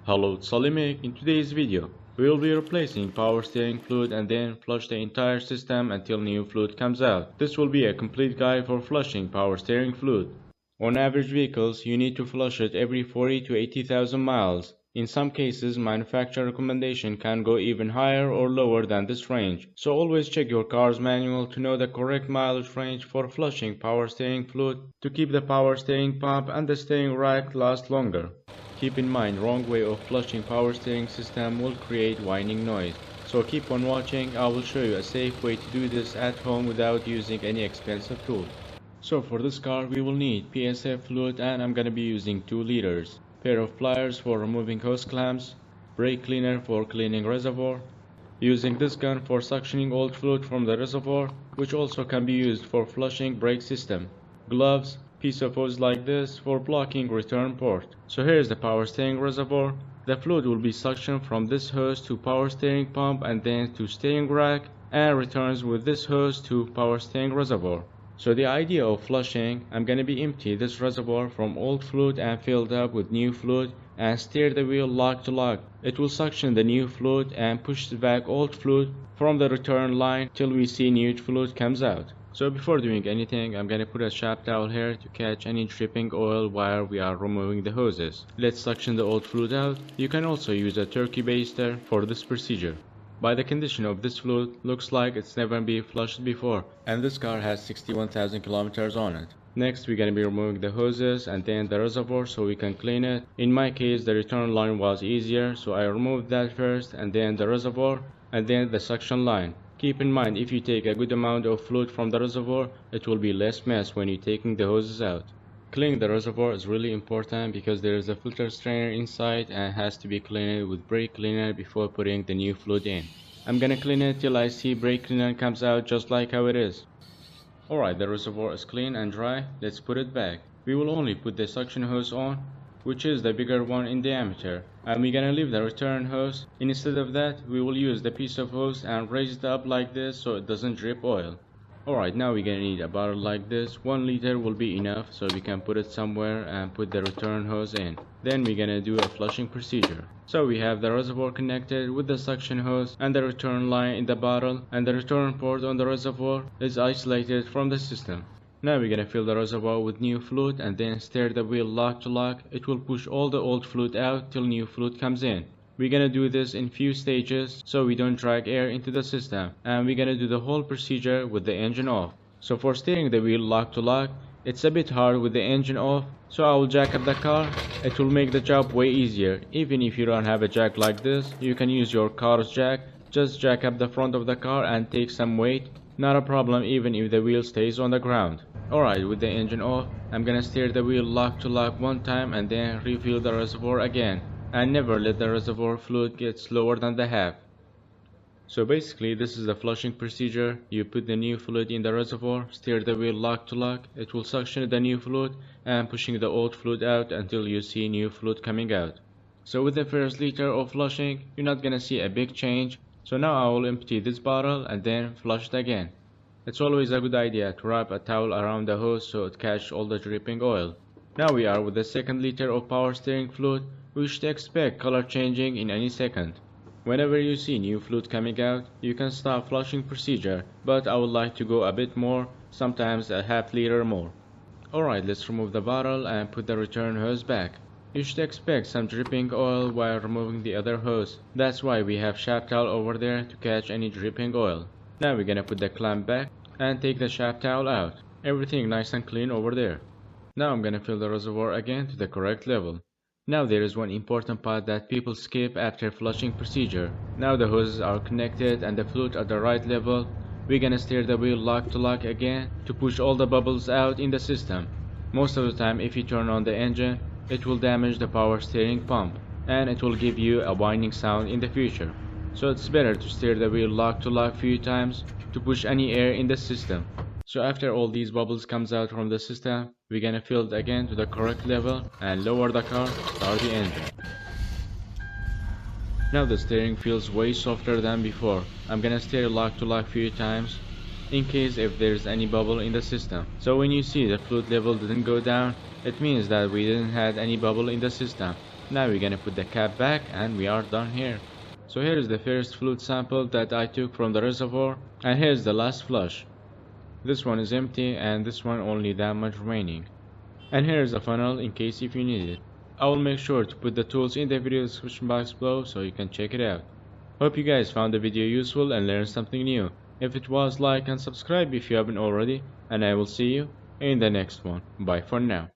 Hello, it's AliMECH. In today's video, we will be replacing power steering fluid and then flush the entire system until new fluid comes out. This will be a complete guide for flushing power steering fluid. On average vehicles, you need to flush it every 40 to 80,000 miles. In some cases, manufacturer recommendation can go even higher or lower than this range. So always check your car's manual to know the correct mileage range for flushing power steering fluid to keep the power steering pump and the steering rack last longer. Keep in mind, wrong way of flushing power steering system will create whining noise. So keep on watching. I will show you a safe way to do this at home without using any expensive tool. So for this car we will need PSF fluid, and I'm gonna be using 2 liters. Pair of pliers for removing hose clamps, brake cleaner for cleaning reservoir, using this gun for suctioning old fluid from the reservoir, which also can be used for flushing brake system, gloves, piece of hose like this for blocking return port. So here is the power steering reservoir. The fluid will be suctioned from this hose to power steering pump and then to steering rack, and returns with this hose to power steering reservoir. So the idea of flushing, I'm gonna be empty this reservoir from old fluid and filled up with new fluid and steer the wheel lock to lock. It will suction the new fluid and push back old fluid from the return line till we see new fluid comes out. So before doing anything, I'm gonna put a shop towel here to catch any dripping oil while we are removing the hoses. Let's suction the old fluid out. You can also use a turkey baster for this procedure. By the condition of this fluid, looks like it's never been flushed before, and this car has 61,000 kilometers on it. Next, we're gonna be removing the hoses and then the reservoir so we can clean it. In my case, the return line was easier, so I removed that first, and then the reservoir, and then the suction line. Keep in mind, if you take a good amount of fluid from the reservoir, it will be less mess when you're taking the hoses out. Cleaning the reservoir is really important because there is a filter strainer inside and has to be cleaned with brake cleaner before putting the new fluid in. I'm gonna clean it till I see brake cleaner comes out just like how it is. Alright, the reservoir is clean and dry. Let's put it back. We will only put the suction hose on, which is the bigger one in diameter, and we're gonna leave the return hose. Instead of that, we will use the piece of hose and raise it up like this so it doesn't drip oil. Alright, now we're gonna need a bottle like this. 1 liter will be enough, so we can put it somewhere and put the return hose in. Then we're gonna do a flushing procedure. So we have the reservoir connected with the suction hose and the return line in the bottle, and the return port on the reservoir is isolated from the system. Now we're gonna fill the reservoir with new fluid and then steer the wheel lock to lock. It will push all the old fluid out till new fluid comes in. We're gonna do this in few stages so we don't drag air into the system, and we're gonna do the whole procedure with the engine off. So for steering the wheel lock to lock, it's a bit hard with the engine off, so I will jack up the car. It will make the job way easier. Even if you don't have a jack like this, you can use your car's jack. Just jack up the front of the car and take some weight. Not a problem even if the wheel stays on the ground. Alright, with the engine off, I'm gonna steer the wheel lock to lock one time and then refill the reservoir again. And never let the reservoir fluid get lower than the half. So basically this is the flushing procedure. You put the new fluid in the reservoir, steer the wheel lock to lock, it will suction the new fluid and pushing the old fluid out until you see new fluid coming out. So with the first liter of flushing, you're not gonna see a big change. So now I will empty this bottle and then flush it again. It's always a good idea to wrap a towel around the hose so it catches all the dripping oil. Now we are with the second liter of power steering fluid. We should expect color changing in any second. Whenever you see new fluid coming out, you can stop flushing procedure, but I would like to go a bit more, sometimes a half liter more. Alright, let's remove the bottle and put the return hose back. You should expect some dripping oil while removing the other hose. That's why we have shop towel over there to catch any dripping oil. Now we're gonna put the clamp back and take the shop towel out. Everything nice and clean over there. Now I'm gonna fill the reservoir again to the correct level. Now there is one important part that people skip after flushing procedure. Now the hoses are connected and the fluid at the right level. We're gonna steer the wheel lock to lock again to push all the bubbles out in the system. Most of the time if you turn on the engine, it will damage the power steering pump and it will give you a whining sound in the future. So it's better to steer the wheel lock to lock few times to push any air in the system. So after all these bubbles comes out from the system, we're gonna fill it again to the correct level and lower the car, start the engine. Now the steering feels way softer than before. I'm gonna steer lock to lock few times in case if there's any bubble in the system. So when you see the fluid level didn't go down, it means that we didn't have any bubble in the system. Now we're gonna put the cap back and we are done here. So here is the first fluid sample that I took from the reservoir, and here's the last flush. This one is empty and this one only that much remaining. And here is a funnel in case if you need it. I will make sure to put the tools in the video description box below so you can check it out. Hope you guys found the video useful and learned something new. If it was, like and subscribe if you haven't already, and I will see you in the next one. Bye for now.